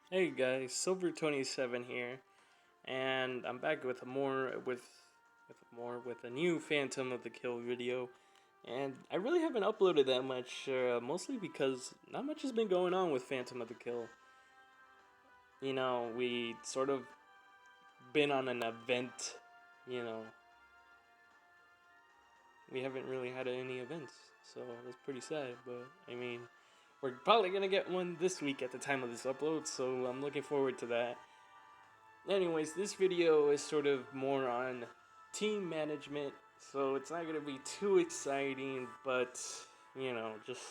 Hey guys, Silver27 here, and I'm back with a new Phantom of the Kill video. And I really haven't uploaded that much, mostly because not much has been going on with Phantom of the Kill. We sort of been on an event. You know, we haven't really had any events, so that's pretty sad. But I mean, we're probably gonna get one this week at the time of this upload, so I'm looking forward to that. Anyways, this video is sort of more on team management, so it's not going to be too exciting, but just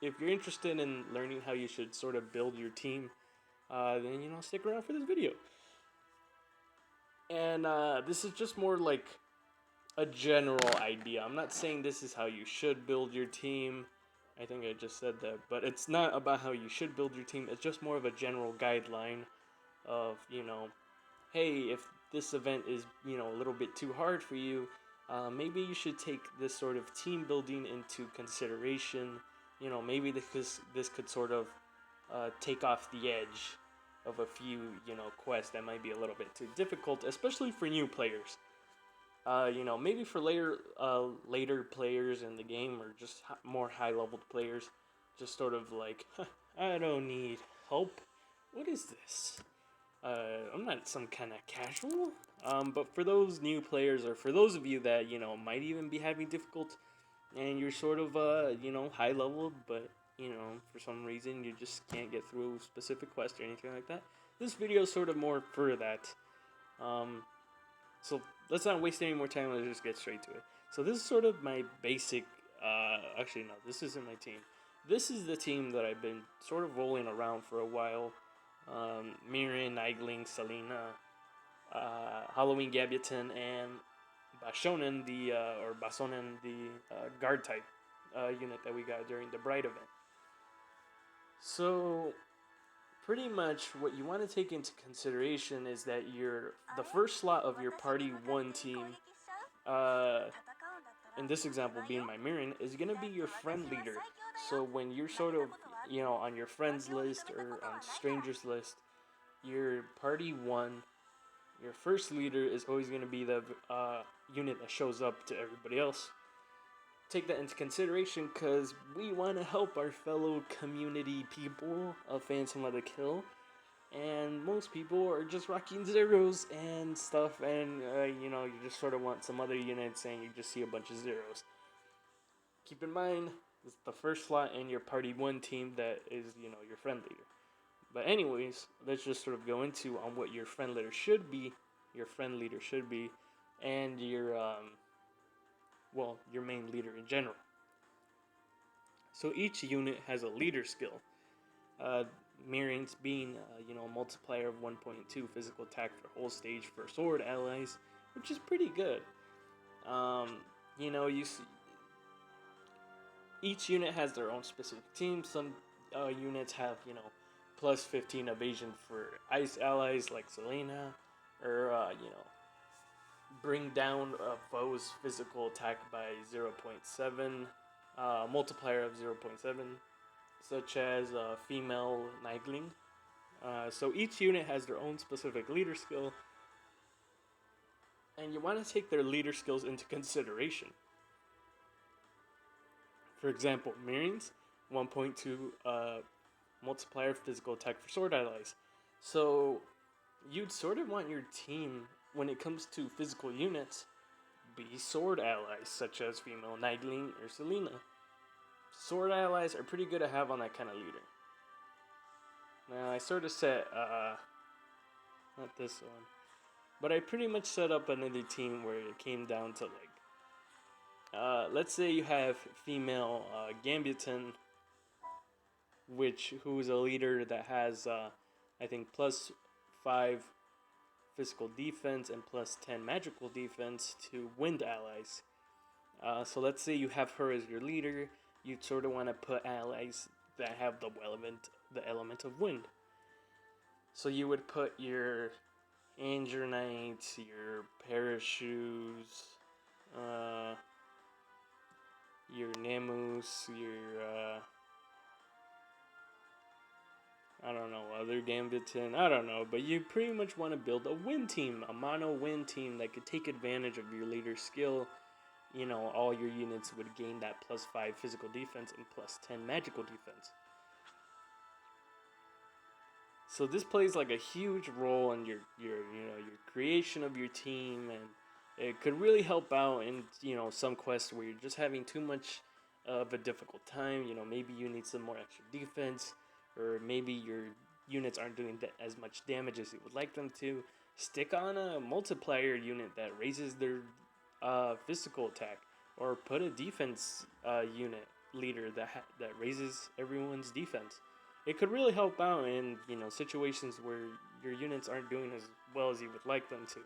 if you're interested in learning how you should sort of build your team, then stick around for this video. And this is just more like a general idea. I'm not saying this is how you should build your team. I think I just said that, but it's not about how you should build your team. It's just more of a general guideline of, hey, if this event is a little bit too hard for you, maybe you should take this sort of team building into consideration. Maybe this could sort of take off the edge of a few quests that might be a little bit too difficult, especially for new players. Maybe for later players in the game, or just more high leveled players, just sort of like, I don't need help. What is this? I'm not some kind of casual. But for those new players, or for those of you that might even be having difficult, and you're sort of high level, but for some reason you just can't get through a specific quest or anything like that, this video is sort of more for that. Um, so let's not waste any more time. Let's just get straight to it. So this is sort of my basic. Actually, no, this isn't my team. This is the team that I've been sort of rolling around for a while. Mirin, Eigling, Selena, Halloween Gabutin, and Bashonen, or Basonen, the guard type unit that we got during the Bright event. So pretty much what you want to take into consideration is that the first slot of your party one team, uh, in this example being my Mirin, is going to be your friend leader. So when you're sort of on your friends list or on strangers list, your party one, your first leader is always going to be the unit that shows up to everybody else. Take that into consideration because we want to help our fellow community people of Phantom of the Kill, and most people are just rocking zeros and stuff, and you just sort of want some other units, and you just see a bunch of zeros. Keep in mind, this is the first slot in your party one team that is your friend leader. But anyways, let's just sort of go into on what your friend leader should be, and your main leader in general. So each unit has a leader skill. Uh, Mirrors being a multiplier of 1.2 physical attack for whole stage for sword allies, which is pretty good. Um, you know, you see, each unit has their own specific team. Some units have plus 15 evasion for ice allies like Selena, or bring down a foe's physical attack by 0.7, multiplier of 0.7, such as female Nightling. So each unit has their own specific leader skill, and you want to take their leader skills into consideration. For example, Mirrors, 1.2 multiplier physical attack for sword allies. So you'd sort of want your team, when it comes to physical units, be sword allies, such as female Nightling or Selena. Sword allies are pretty good to have on that kind of leader. Now, I sort of set, not this one, but I pretty much set up another team where it came down to like, let's say you have female Gambutin, who's a leader that has, I think, plus 5 physical defense and plus 10 magical defense to wind allies. So let's say you have her as your leader. You'd sort of want to put allies that have the element of wind. So you would put your Anger Knights, your Parachutes, your Nemus, your I don't know, other Gambiton, I don't know, but you pretty much want to build a win team, a mono win team that could take advantage of your leader skill. You know, all your units would gain that +5 physical defense and +10 magical defense. So this plays like a huge role in your creation of your team, and it could really help out in some quests where you're just having too much of a difficult time. Maybe you need some more extra defense, or maybe your units aren't doing as much damage as you would like them to. Stick on a multiplier unit that raises their physical attack, or put a defense unit leader that raises everyone's defense. It could really help out in situations where your units aren't doing as well as you would like them to.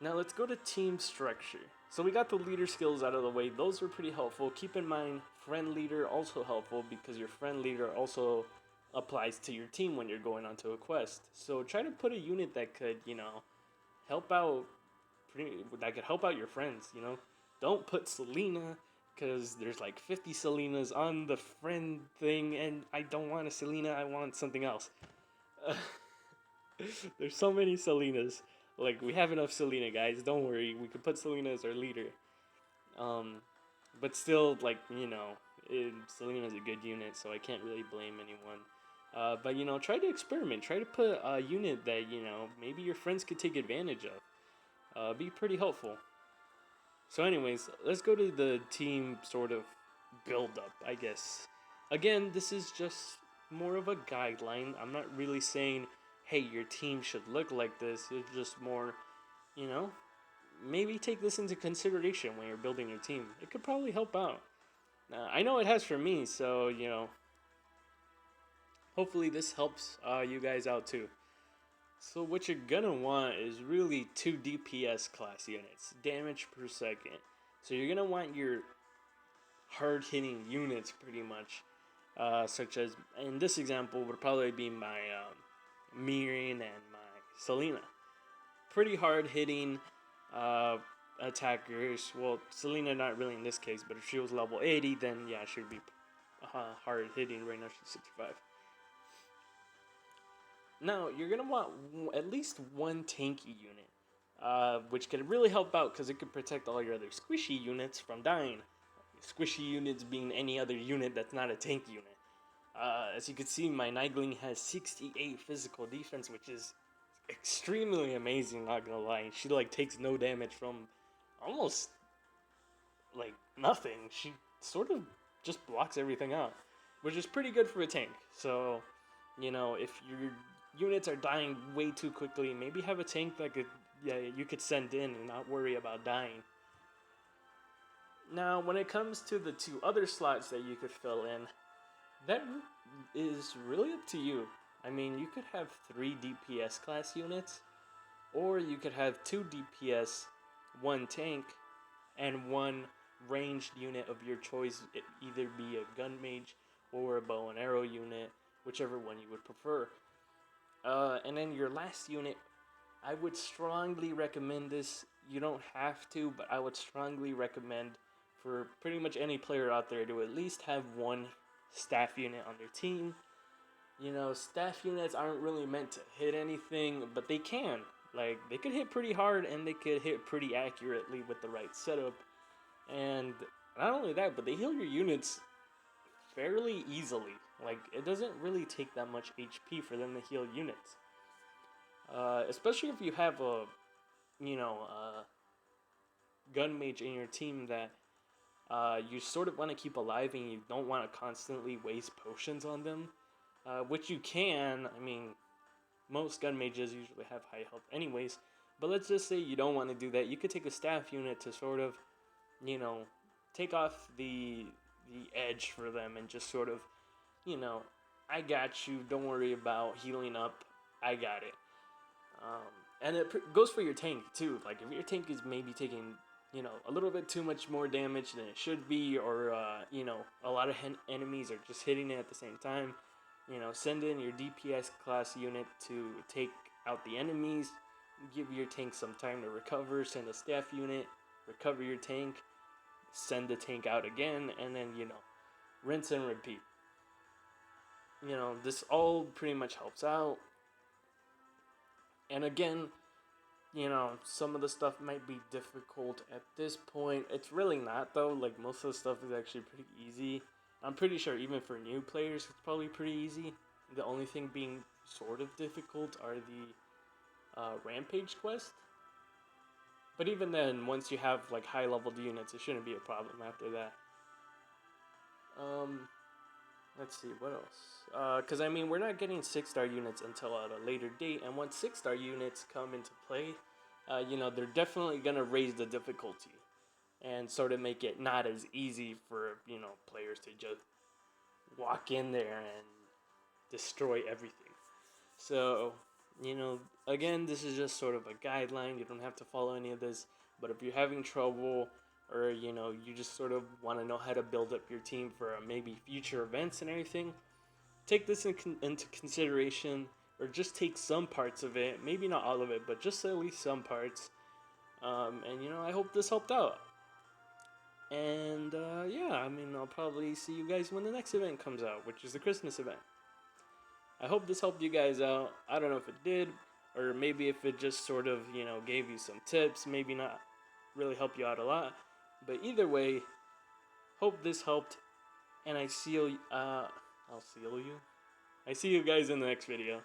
Now let's go to team structure. So we got the leader skills out of the way. Those are pretty helpful. Keep in mind, friend leader also helpful, because your friend leader also applies to your team when you're going onto a quest. So try to put a unit that could help out that could help out your friends. Don't put Selena, because there's like 50 Selenas on the friend thing, and I don't want a Selena, I want something else. There's so many Selenas. Like, we have enough Selena, guys. Don't worry. We could put Selena as our leader. But still, like, Selena's a good unit, so I can't really blame anyone. But, try to experiment. Try to put a unit that, maybe your friends could take advantage of. Be pretty helpful. So anyways, let's go to the team sort of build-up, I guess. Again, this is just more of a guideline. I'm not really saying, hey, your team should look like this. It's just more, maybe take this into consideration when you're building your team. It could probably help out. I know it has for me, so, hopefully this helps you guys out too. So what you're gonna want is really 2 DPS class units, damage per second. So you're gonna want your hard-hitting units pretty much, such as, in this example, would probably be my Miriam and my Selena. Pretty hard-hitting attackers. Well, Selena not really in this case, but if she was level 80, then yeah, she'd be hard-hitting. Right now she's 65. Now, you're going to want at least one tanky unit, which could really help out because it could protect all your other squishy units from dying. Squishy units being any other unit that's not a tank unit. As you can see, my Nightling has 68 physical defense, which is extremely amazing, not gonna lie. She, takes no damage from almost, nothing. She sort of just blocks everything out, which is pretty good for a tank. So, if your units are dying way too quickly, maybe have a tank that you could send in and not worry about dying. Now, when it comes to the 2 other slots that you could fill in, that is really up to you. I mean, you could have 3 DPS class units, or you could have 2 DPS, 1 tank, and 1 ranged unit of your choice. It either be a gun mage or a bow and arrow unit, whichever one you would prefer. And then your last unit, I would strongly recommend this. You don't have to, but I would strongly recommend for pretty much any player out there to at least have 1 staff unit on their team. Staff units aren't really meant to hit anything, but they can. They could hit pretty hard, and they could hit pretty accurately with the right setup. And not only that, but they heal your units fairly easily. It doesn't really take that much HP for them to heal units. Especially if you have a gun mage in your team that you sort of want to keep alive, and you don't want to constantly waste potions on them. Which you can. I mean, most gun mages usually have high health anyways. But let's just say you don't want to do that. You could take a staff unit to sort of, take off the edge for them, and just sort of, I got you. Don't worry about healing up. I got it. And it goes for your tank too. If your tank is maybe taking, a little bit too much more damage than it should be, or a lot of enemies are just hitting it at the same time. Send in your DPS class unit to take out the enemies. Give your tank some time to recover. Send a staff unit, recover your tank, send the tank out again, and then, rinse and repeat. this all pretty much helps out. And again, some of the stuff might be difficult at this point. It's really not, though. Like, most of the stuff is actually pretty easy. I'm pretty sure even for new players, it's probably pretty easy. The only thing being sort of difficult are the Rampage quest. But even then, once you have, like, high-leveled units, it shouldn't be a problem after that. Let's see, what else? Because, we're not getting 6-star units until at a later date, and once 6-star units come into play, they're definitely going to raise the difficulty and sort of make it not as easy for, players to just walk in there and destroy everything. So, again, this is just sort of a guideline. You don't have to follow any of this, but if you're having trouble, or you just sort of want to know how to build up your team for maybe future events and everything, take this into consideration, or just take some parts of it, maybe not all of it, but just at least some parts. And I hope this helped out. And yeah, I'll probably see you guys when the next event comes out, which is the Christmas event. I hope this helped you guys out. I don't know if it did, or maybe if it just sort of gave you some tips, maybe not really help you out a lot. But either way, hope this helped, and I see you guys in the next video.